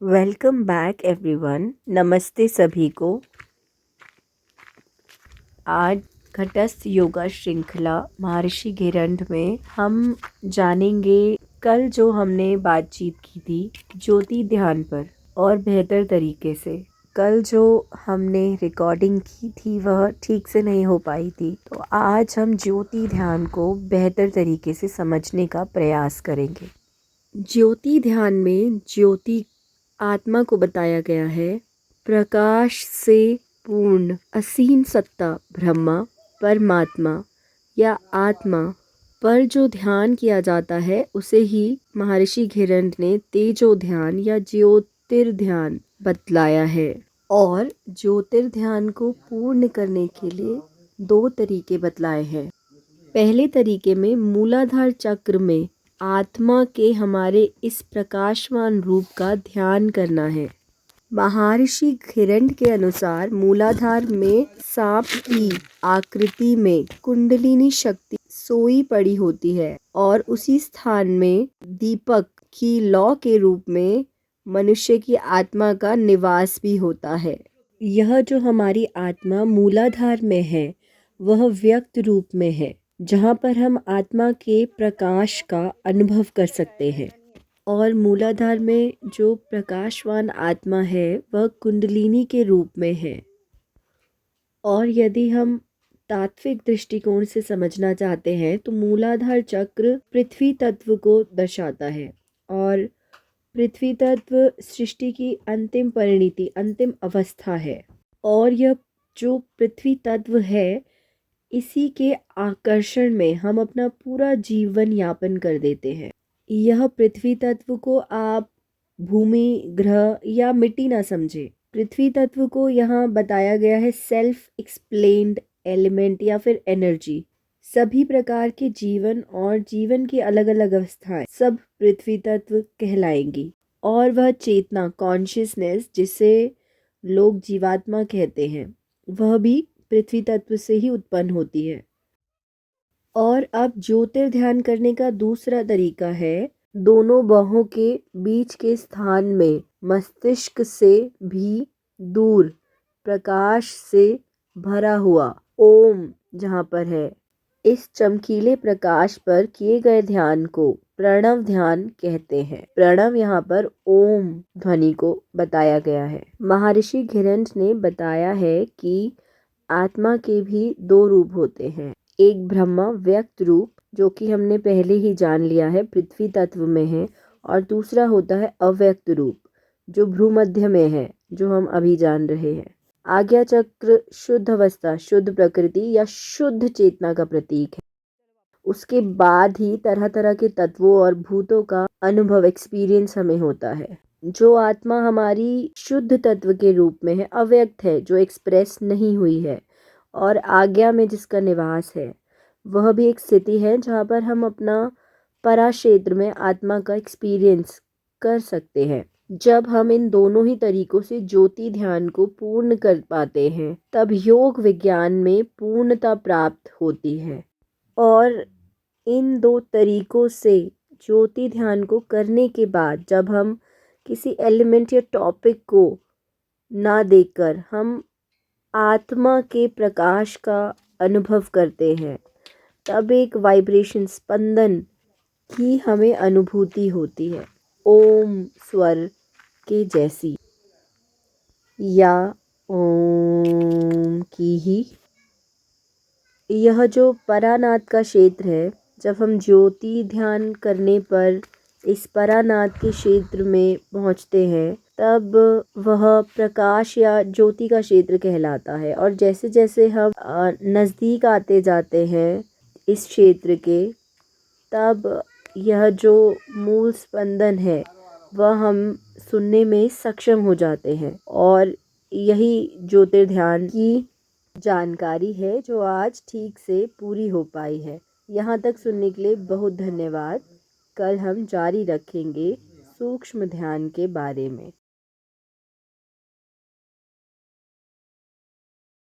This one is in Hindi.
Welcome back everyone. नमस्ते सभी को। आज घटस्थ योगा श्रृंखला महर्षि घेरंड में हम जानेंगे कल जो हमने बातचीत की थी ज्योति ध्यान पर और बेहतर तरीके से। कल जो हमने रिकॉर्डिंग की थी वह ठीक से नहीं हो पाई थी, तो आज हम ज्योति ध्यान को बेहतर तरीके से समझने का प्रयास करेंगे। ज्योति ध्यान में ज्योति आत्मा को बताया गया है, प्रकाश से पूर्ण असीम सत्ता ब्रह्मा परमात्मा या आत्मा पर जो ध्यान किया जाता है उसे ही महर्षि घेरंड ने तेजो ध्यान या ज्योतिर्ध्यान बतलाया है। और ज्योतिर्ध्यान को पूर्ण करने के लिए दो तरीके बतलाए हैं। पहले तरीके में मूलाधार चक्र में आत्मा के हमारे इस प्रकाशमान रूप का ध्यान करना है। महर्षि घेरंड के अनुसार मूलाधार में सांप की आकृति में कुंडलिनी शक्ति सोई पड़ी होती है और उसी स्थान में दीपक की लौ के रूप में मनुष्य की आत्मा का निवास भी होता है। यह जो हमारी आत्मा मूलाधार में है वह व्यक्त रूप में है, जहाँ पर हम आत्मा के प्रकाश का अनुभव कर सकते हैं। और मूलाधार में जो प्रकाशवान आत्मा है वह कुंडलिनी के रूप में है। और यदि हम तात्विक दृष्टिकोण से समझना चाहते हैं तो मूलाधार चक्र पृथ्वी तत्व को दर्शाता है और पृथ्वी तत्व सृष्टि की अंतिम परिणति, अंतिम अवस्था है। और यह जो पृथ्वी तत्व है इसी के आकर्षण में हम अपना पूरा जीवन यापन कर देते हैं। यह पृथ्वी तत्व को आप भूमि, ग्रह या मिट्टी ना समझे। पृथ्वी तत्व को यहाँ बताया गया है सेल्फ एक्सप्लेन्ड एलिमेंट या फिर एनर्जी। सभी प्रकार के जीवन और जीवन की अलग अलग अवस्थाएं सब पृथ्वी तत्व कहलाएंगी। और वह चेतना, कॉन्शियसनेस जिसे लोग जीवात्मा कहते हैं, वह भी पृथ्वी तत्व से ही उत्पन्न होती है। और अब ज्योतिर्ध्यान करने का दूसरा तरीका है दोनों बाहों के बीच के स्थान में मस्तिष्क से भी दूर प्रकाश से भरा हुआ ओम जहाँ पर है, इस चमकीले प्रकाश पर किए गए ध्यान को प्रणव ध्यान कहते हैं। प्रणव यहाँ पर ओम ध्वनि को बताया गया है। महर्षि घेरंड ने बताया है कि आत्मा के भी दो रूप होते हैं। एक ब्रह्मा व्यक्त रूप जो कि हमने पहले ही जान लिया है पृथ्वी तत्व में है, और दूसरा होता है अव्यक्त रूप जो भ्रूमध्य में है, जो हम अभी जान रहे हैं। आज्ञा चक्र शुद्ध अवस्था, शुद्ध प्रकृति या शुद्ध चेतना का प्रतीक है। उसके बाद ही तरह तरह के तत्वों और भूतों का अनुभव, एक्सपीरियंस हमें होता है। जो आत्मा हमारी शुद्ध तत्व के रूप में है, अव्यक्त है, जो एक्सप्रेस नहीं हुई है और आज्ञा में जिसका निवास है, वह भी एक स्थिति है जहाँ पर हम अपना परा क्षेत्र में आत्मा का एक्सपीरियंस कर सकते हैं। जब हम इन दोनों ही तरीकों से ज्योति ध्यान को पूर्ण कर पाते हैं तब योग विज्ञान में पूर्णता प्राप्त होती है। और इन दो तरीकों से ज्योति ध्यान को करने के बाद जब हम किसी एलिमेंट या टॉपिक को ना देखकर हम आत्मा के प्रकाश का अनुभव करते हैं, तब एक वाइब्रेशन, स्पंदन की हमें अनुभूति होती है, ओम स्वर के जैसी या ओम की ही। यह जो परानाद का क्षेत्र है, जब हम ज्योति ध्यान करने पर इस परानाद के क्षेत्र में पहुंचते हैं तब वह प्रकाश या ज्योति का क्षेत्र कहलाता है। और जैसे जैसे हम नज़दीक आते जाते हैं इस क्षेत्र के, तब यह जो मूल स्पंदन है वह हम सुनने में सक्षम हो जाते हैं। और यही ज्योतिर्ध्यान की जानकारी है जो आज ठीक से पूरी हो पाई है। यहाँ तक सुनने के लिए बहुत धन्यवाद। कल हम जारी रखेंगे सूक्ष्म ध्यान के बारे में।